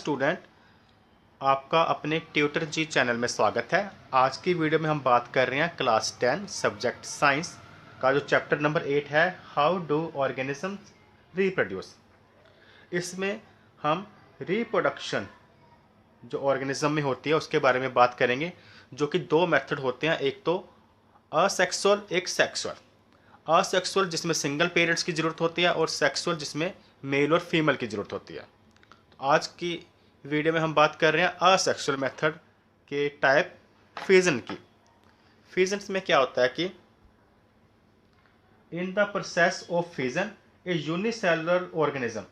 Student, आपका अपने tutor जी channel में स्वागत है। आज की वीडियो में हम बात कर रहे हैं क्लास 10 सब्जेक्ट साइंस का जो चैप्टर नंबर 8 है, हाउ डू ऑर्गेनिजम्स रिप्रोड्यूस। इसमें हम रिप्रोडक्शन जो ऑर्गेनिज्म में होती है उसके बारे में बात करेंगे, जो कि दो मेथड होते हैं, एक तो असेक्सुअल, एक सेक्सुअल। असेक्सुअल जिसमें सिंगल पेरेंट्स की ज़रूरत होती है और सेक्सुअल जिसमें मेल और फीमेल की ज़रूरत होती है। आज की वीडियो में हम बात कर रहे हैं असेक्सुअल मेथड के टाइप फिजन की। फिजन में क्या होता है कि in the process of fission a unicellular organism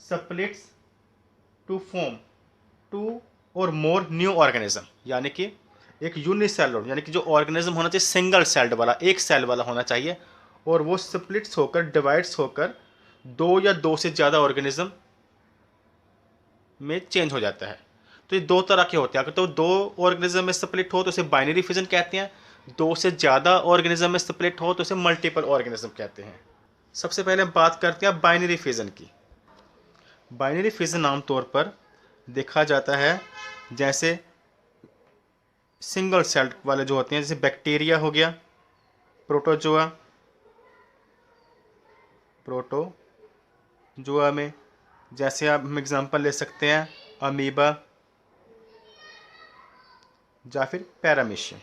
splits to form two और मोर न्यू ऑर्गेनिज्म। यानी कि एक यूनिसेलुलर यानी कि जो ऑर्गेनिज्म होना चाहिए सिंगल सेल्ड वाला, एक सेल वाला होना चाहिए, और वो स्प्लिट्स होकर, डिवाइड्स होकर दो या दो से ज़्यादा ऑर्गेनिज्म में चेंज हो जाता है। तो ये दो तरह के होते हैं। अगर तो दो ऑर्गेनिज्म में स्प्लिट हो तो उसे बाइनरी फिजन कहते हैं, दो से ज़्यादा ऑर्गेनिज्म में स्प्लिट हो तो उसे मल्टीपल ऑर्गेनिज्म कहते हैं। सबसे पहले हम बात करते हैं बाइनरी फिजन की। बाइनरी फिजन आमतौर पर देखा जाता है जैसे सिंगल सेल वाले जो होते हैं, जैसे बैक्टीरिया हो गया, प्रोटोजोआ में जैसे आप हम एग्जांपल ले सकते हैं अमीबा या फिर पैरामीशियम।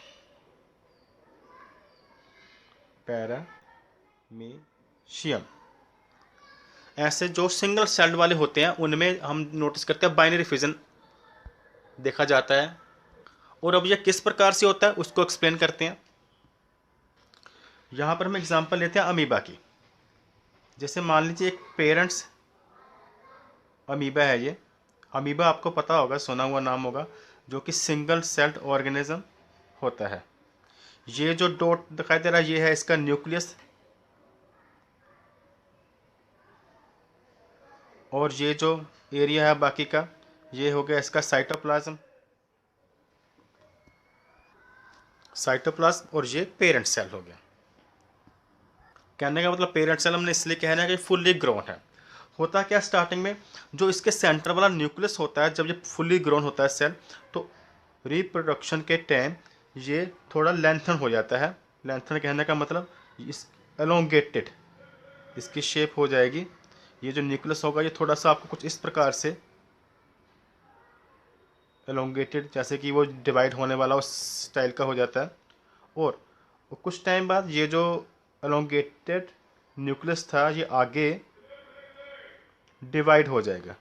ऐसे जो सिंगल सेल्ड वाले होते हैं उनमें हम नोटिस करते हैं बाइनरी फिजन देखा जाता है। और अब यह किस प्रकार से होता है उसको एक्सप्लेन करते हैं। यहाँ पर हम एग्जांपल लेते हैं अमीबा की। जैसे मान लीजिए एक पेरेंट्स अमीबा है। ये अमीबा आपको पता होगा, सुना हुआ नाम होगा, जो कि सिंगल सेल्ड ऑर्गेनिज्म होता है। ये जो डॉट दिखाई दे रहा है ये है इसका न्यूक्लियस, और ये जो एरिया है बाकी का ये हो गया इसका साइटोप्लाज्म, और ये पेरेंट सेल हो गया। कहने का मतलब पेरेंट सेल हमने इसलिए कहना है कि फुल्ली ग्रोन है। होता क्या स्टार्टिंग में जो इसके सेंटर वाला न्यूक्लियस होता है, जब ये फुल्ली ग्रोन होता है सेल, तो रिप्रोडक्शन के टाइम ये थोड़ा लेंथन हो जाता है। लेंथन कहने का मतलब इस एलोंगेटेड इसकी शेप हो जाएगी। ये जो न्यूक्लियस होगा ये थोड़ा सा आपको कुछ इस प्रकार से एलोंगेटेड, जैसे कि वो डिवाइड होने वाला उस स्टाइल का हो जाता है। और कुछ टाइम बाद ये जो एलोंगेटेड न्यूक्लियस था ये आगे डिवाइड हो जाएगा।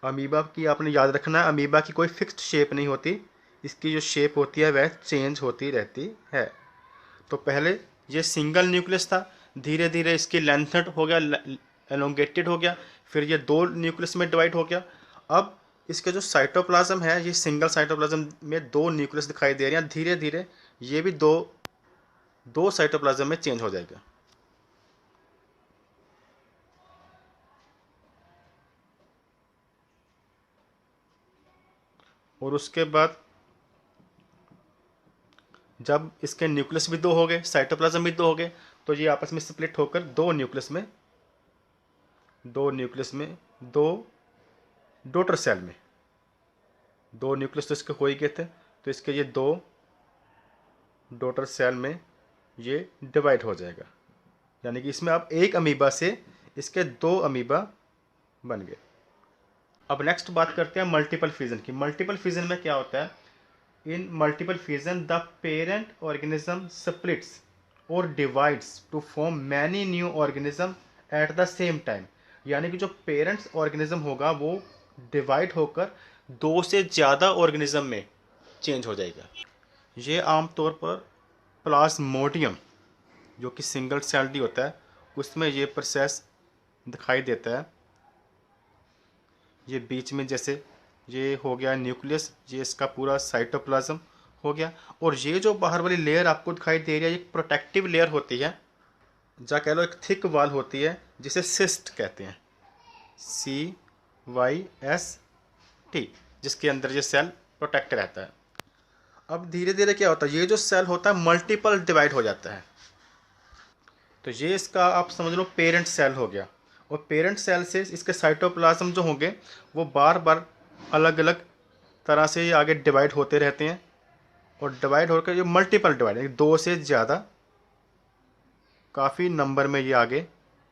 अमीबा की आपने याद रखना है, अमीबा की कोई फिक्स्ड शेप नहीं होती, इसकी जो शेप होती है वह चेंज होती रहती है। तो पहले ये सिंगल न्यूक्लियस था, धीरे धीरे इसकी लेंथड हो गया, एलोंगेटेड हो गया, फिर ये दो न्यूक्लियस में डिवाइड हो गया। अब इसके जो साइटोप्लाज्म है, ये सिंगल साइटोप्लाज्म में दो न्यूक्लियस दिखाई दे रहे हैं, धीरे धीरे ये भी दो साइटोप्लाज्म में चेंज हो जाएगा। और उसके बाद जब इसके न्यूक्लियस भी दो हो गए, साइटोप्लाज्म भी दो हो गए, तो ये आपस में स्प्लिट होकर दो न्यूक्लियस में दो डॉटर सेल में, दो न्यूक्लियस तो इसके हो ही गए थे, तो इसके ये दो डॉटर सेल में ये डिवाइड हो जाएगा। यानी कि इसमें अब एक अमीबा से इसके दो अमीबा बन गए। अब नेक्स्ट बात करते हैं मल्टीपल फिजन की। मल्टीपल फिजन में क्या होता है, in multiple fission the parent organism splits और divides to form many new organisms at the same time. यानी कि जो पेरेंट्स ऑर्गेनिज्म होगा वो डिवाइड होकर दो से ज़्यादा ऑर्गेनिज्म में चेंज हो जाएगा। ये आमतौर पर प्लाज्मोडियम जो कि सिंगल सेल्ड होता है उसमें ये प्रोसेस दिखाई देता है। ये बीच में जैसे ये हो गया न्यूक्लियस, ये इसका पूरा साइटोप्लाज्म हो गया, और ये जो बाहर वाली लेयर आपको दिखाई दे रही है एक प्रोटेक्टिव लेयर होती है, या कह लो एक थिक वॉल होती है जिसे सिस्ट कहते हैं, CYST, जिसके अंदर ये सेल प्रोटेक्ट रहता है। अब धीरे धीरे क्या होता है, ये जो सेल होता है मल्टीपल डिवाइड हो जाता है। तो ये इसका आप समझ लो पेरेंट सेल हो गया, और पेरेंट सेल से इसके साइटोप्लाज्म जो होंगे वो बार बार अलग अलग तरह से ये आगे डिवाइड होते रहते हैं, और डिवाइड होकर ये मल्टीपल डिवाइड, 2 से ज़्यादा काफ़ी नंबर में ये आगे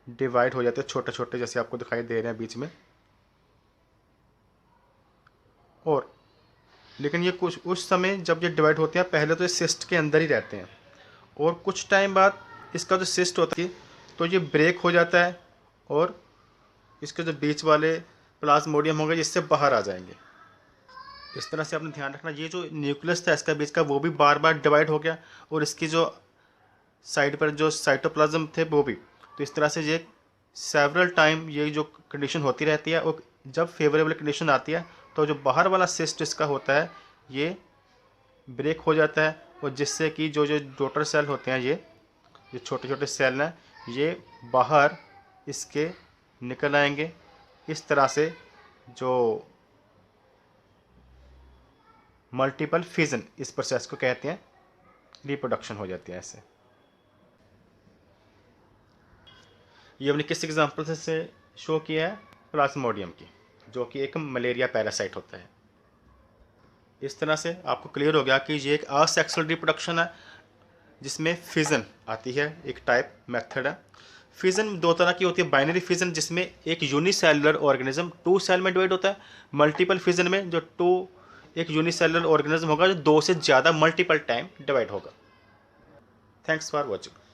डिवाइड हो जाते हैं, छोटे छोटे जैसे आपको दिखाई दे रहे हैं बीच में। और लेकिन ये कुछ उस समय जब ये डिवाइड होते हैं पहले तो ये सिस्ट के अंदर ही रहते हैं, और कुछ टाइम बाद इसका जो सिस्ट होता है तो ये ब्रेक हो जाता है और इसके जो बीच वाले प्लाज्मोडियम होंगे जिससे बाहर आ जाएंगे। इस तरह से आपने ध्यान रखना, ये जो न्यूक्लियस था इसका बीच का वो भी बार बार डिवाइड हो गया, और इसकी जो साइड पर जो साइटोप्लाज्म थे वो भी। तो इस तरह से ये सेवरल टाइम ये जो कंडीशन होती रहती है, और जब फेवरेबल कंडीशन आती है तो जो बाहर वाला सिस्ट इसका होता है ये ब्रेक हो जाता है, और जिससे कि जो जो डॉटर सेल होते हैं ये छोटे छोटे सेल हैं ये बाहर इसके निकल आएंगे। इस तरह से जो मल्टीपल फिजन इस प्रोसेस को कहते हैं, रिप्रोडक्शन हो जाती है ऐसे। ये हमने किस एग्जांपल से शो किया है, प्लाज्मोडियम की, जो कि एक मलेरिया पैरासाइट होता है। इस तरह से आपको क्लियर हो गया कि ये एक असेक्सुअल रिप्रोडक्शन है जिसमें फिजन आती है, एक टाइप मेथड है। फिजन 2 तरह की होती है, बाइनरी फिजन जिसमें एक यूनिसेलुलर ऑर्गेनिज्म 2 सेल में डिवाइड होता है, मल्टीपल फिजन में जो एक यूनिसेलुलर ऑर्गेनिज्म होगा जो 2 से ज़्यादा मल्टीपल टाइम डिवाइड होगा। Thanks for watching.